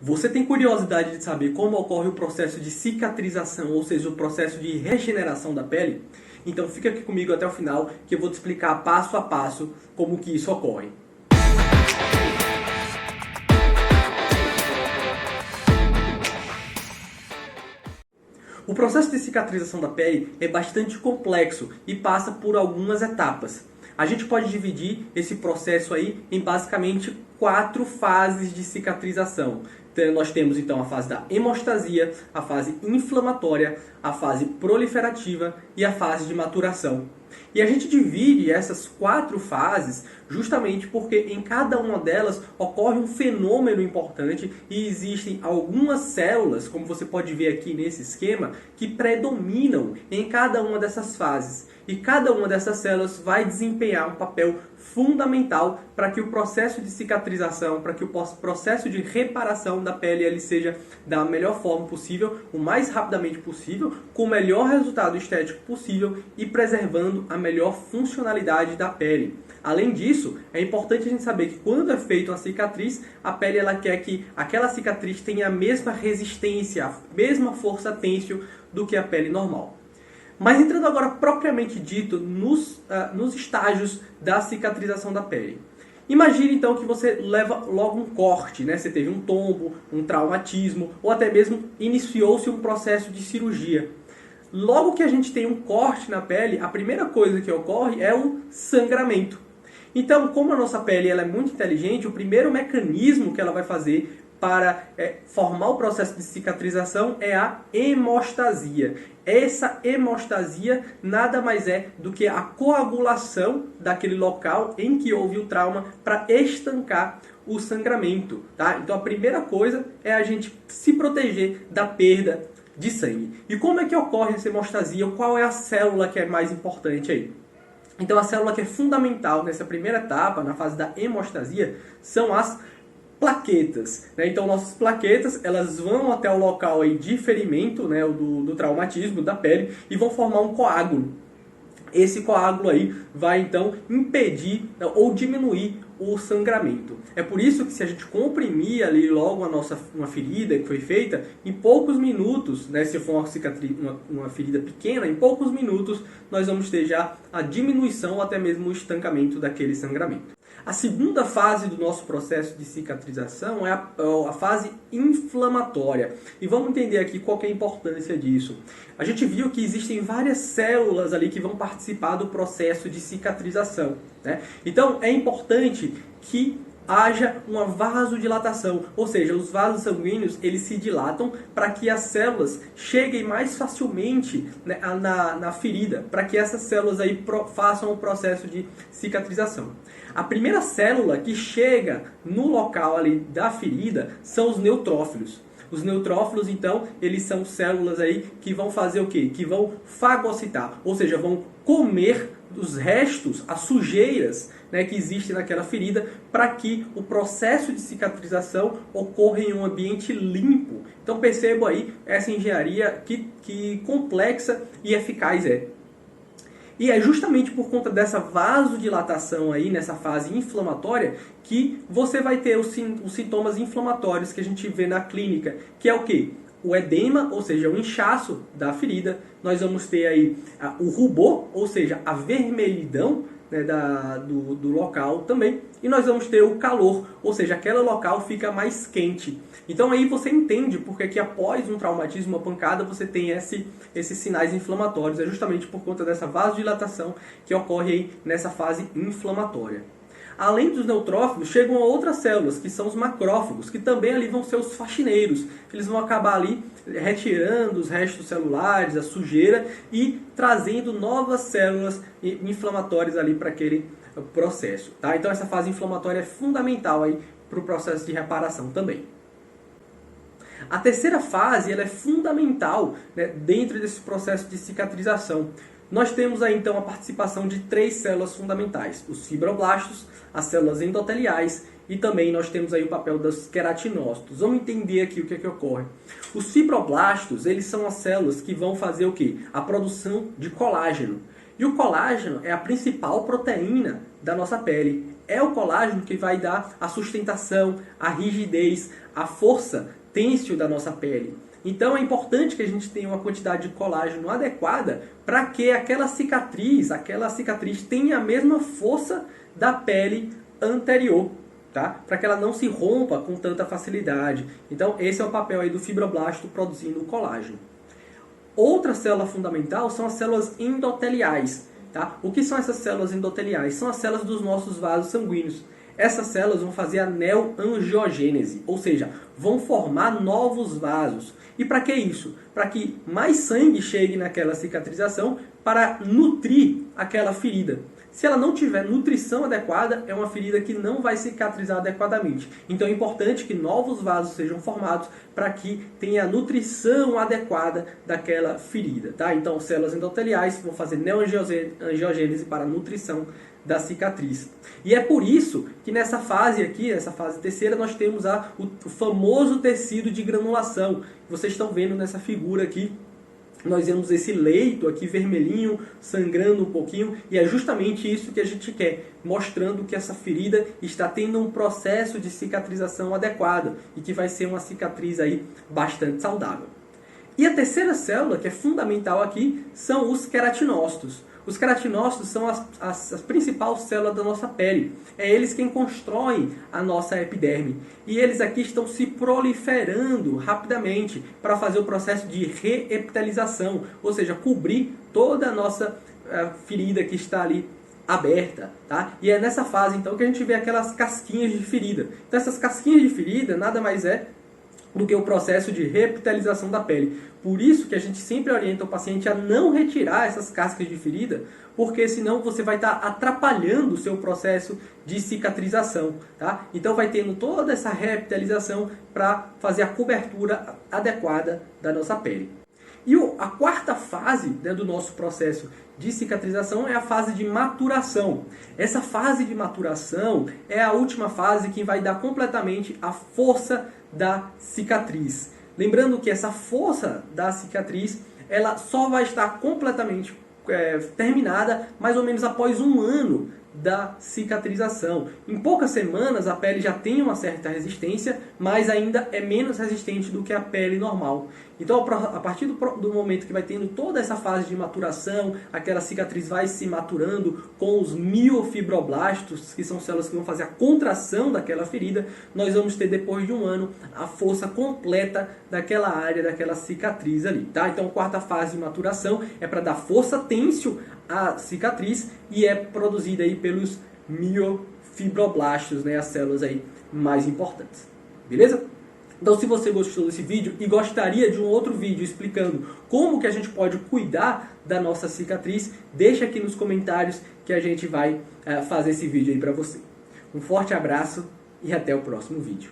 Você tem curiosidade de saber como ocorre o processo de cicatrização, ou seja, o processo de regeneração da pele? Então fica aqui comigo até o final que eu vou te explicar passo a passo como que isso ocorre. O processo de cicatrização da pele é bastante complexo e passa por algumas etapas. A gente pode dividir esse processo aí em basicamente 4 fases de cicatrização. Então, nós temos então a fase da hemostasia, a fase inflamatória, a fase proliferativa e a fase de maturação. E a gente divide essas 4 fases justamente porque em cada uma delas ocorre um fenômeno importante e existem algumas células, como você pode ver aqui nesse esquema, que predominam em cada uma dessas fases. E cada uma dessas células vai desempenhar um papel fundamental para que o processo de cicatrização, para que o processo de reparação da pele ele seja da melhor forma possível, o mais rapidamente possível, com o melhor resultado estético possível e preservando a melhor funcionalidade da pele. Além disso, é importante a gente saber que quando é feita uma cicatriz, a pele ela quer que aquela cicatriz tenha a mesma resistência, a mesma força têncil do que a pele normal. Mas entrando agora propriamente dito nos estágios da cicatrização da pele. Imagine então que você leva logo um corte, né? Você teve um tombo, um traumatismo ou até mesmo iniciou-se um processo de cirurgia. Logo que a gente tem um corte na pele, a primeira coisa que ocorre é o sangramento. Então, como a nossa pele ela é muito inteligente, o primeiro mecanismo que ela vai fazer para formar o processo de cicatrização é a hemostasia. Essa hemostasia nada mais é do que a coagulação daquele local em que houve o trauma para estancar o sangramento. Tá? Então a primeira coisa é a gente se proteger da perda de sangue. E como é que ocorre essa hemostasia? Qual é a célula que é mais importante aí? Então a célula que é fundamental nessa primeira etapa, na fase da hemostasia, são as plaquetas, né? Então nossas plaquetas elas vão até o local aí de ferimento, né, do traumatismo da pele e vão formar um coágulo. Esse coágulo aí vai então impedir ou diminuir o sangramento. É por isso que se a gente comprimir ali logo uma ferida que foi feita, em poucos minutos, né, se for uma ferida pequena, em poucos minutos nós vamos ter já a diminuição ou até mesmo o estancamento daquele sangramento. A segunda fase do nosso processo de cicatrização é a fase inflamatória. E vamos entender aqui qual que é a importância disso. A gente viu que existem várias células ali que vão participar do processo de cicatrização, né? Então é importante que haja uma vasodilatação, ou seja, os vasos sanguíneos eles se dilatam para que as células cheguem mais facilmente, né, na ferida, para que essas células aí façam o processo de cicatrização. A primeira célula que chega no local ali da ferida são os neutrófilos. Os neutrófilos, então, eles são células aí que vão fazer o quê? Que vão fagocitar, ou seja, vão comer os restos, as sujeiras, né, que existem naquela ferida, para que o processo de cicatrização ocorra em um ambiente limpo. Então perceba aí essa engenharia que complexa e eficaz é. E é justamente por conta dessa vasodilatação aí, nessa fase inflamatória, que você vai ter os sintomas inflamatórios que a gente vê na clínica, que é o quê? O edema, ou seja, o inchaço da ferida. Nós vamos ter aí o rubor, ou seja, a vermelhidão, né, do local também. E nós vamos ter o calor, ou seja, aquele local fica mais quente. Então aí você entende porque que após um traumatismo, uma pancada, você tem esses sinais inflamatórios. É justamente por conta dessa vasodilatação que ocorre aí nessa fase inflamatória. Além dos neutrófilos, chegam outras células, que são os macrófagos, que também ali vão ser os faxineiros. Eles vão acabar ali retirando os restos celulares, a sujeira e trazendo novas células inflamatórias ali para aquele processo. Tá? Então essa fase inflamatória é fundamental aí para o processo de reparação também. A terceira fase ela é fundamental, né, dentro desse processo de cicatrização. Nós temos aí então a participação de 3 células fundamentais, os fibroblastos, as células endoteliais e também nós temos aí o papel dos queratinócitos. Vamos entender aqui o que é que ocorre. Os fibroblastos, eles são as células que vão fazer o quê? A produção de colágeno. E o colágeno é a principal proteína da nossa pele. É o colágeno que vai dar a sustentação, a rigidez, a força têncil da nossa pele. Então é importante que a gente tenha uma quantidade de colágeno adequada para que aquela cicatriz tenha a mesma força da pele anterior, tá? Para que ela não se rompa com tanta facilidade. Então esse é o papel aí do fibroblasto produzindo o colágeno. Outra célula fundamental são as células endoteliais. Tá? O que são essas células endoteliais? São as células dos nossos vasos sanguíneos. Essas células vão fazer a neoangiogênese, ou seja, vão formar novos vasos. E para que isso? Para que mais sangue chegue naquela cicatrização para nutrir aquela ferida. Se ela não tiver nutrição adequada, é uma ferida que não vai cicatrizar adequadamente. Então é importante que novos vasos sejam formados para que tenha a nutrição adequada daquela ferida. Tá? Então células endoteliais vão fazer neoangiogênese para a nutrição da cicatriz. E é por isso que nessa fase aqui, essa fase terceira, nós temos o famoso tecido de granulação. Vocês estão vendo nessa figura aqui. Nós vemos esse leito aqui vermelhinho, sangrando um pouquinho, e é justamente isso que a gente quer, mostrando que essa ferida está tendo um processo de cicatrização adequado e que vai ser uma cicatriz aí bastante saudável. E a terceira célula, que é fundamental aqui, são os queratinócitos. Os queratinócitos são as principais células da nossa pele. É eles quem constroem a nossa epiderme. E eles aqui estão se proliferando rapidamente para fazer o processo de reepitelização, ou seja, cobrir toda a nossa ferida que está ali aberta, tá? E é nessa fase então que a gente vê aquelas casquinhas de ferida. Então essas casquinhas de ferida nada mais é do que o processo de reepitelização da pele. Por isso que a gente sempre orienta o paciente a não retirar essas cascas de ferida, porque senão você vai estar atrapalhando o seu processo de cicatrização. Tá? Então vai tendo toda essa reepitelização para fazer a cobertura adequada da nossa pele. E a quarta fase, né, do nosso processo de cicatrização é a fase de maturação. Essa fase de maturação é a última fase que vai dar completamente a força da cicatriz. Lembrando que essa força da cicatriz ela só vai estar completamente terminada mais ou menos após um ano da cicatrização. Em poucas semanas a pele já tem uma certa resistência, mas ainda é menos resistente do que a pele normal. Então a partir do momento que vai tendo toda essa fase de maturação, aquela cicatriz vai se maturando com os miofibroblastos, que são células que vão fazer a contração daquela ferida, nós vamos ter depois de um ano a força completa daquela área, daquela cicatriz ali. Tá? Então a quarta fase de maturação é para dar força têncil à cicatriz e é produzida aí pelos miofibroblastos, né, as células aí mais importantes. Beleza? Então se você gostou desse vídeo e gostaria de um outro vídeo explicando como que a gente pode cuidar da nossa cicatriz, deixa aqui nos comentários que a gente vai fazer esse vídeo aí para você. Um forte abraço e até o próximo vídeo.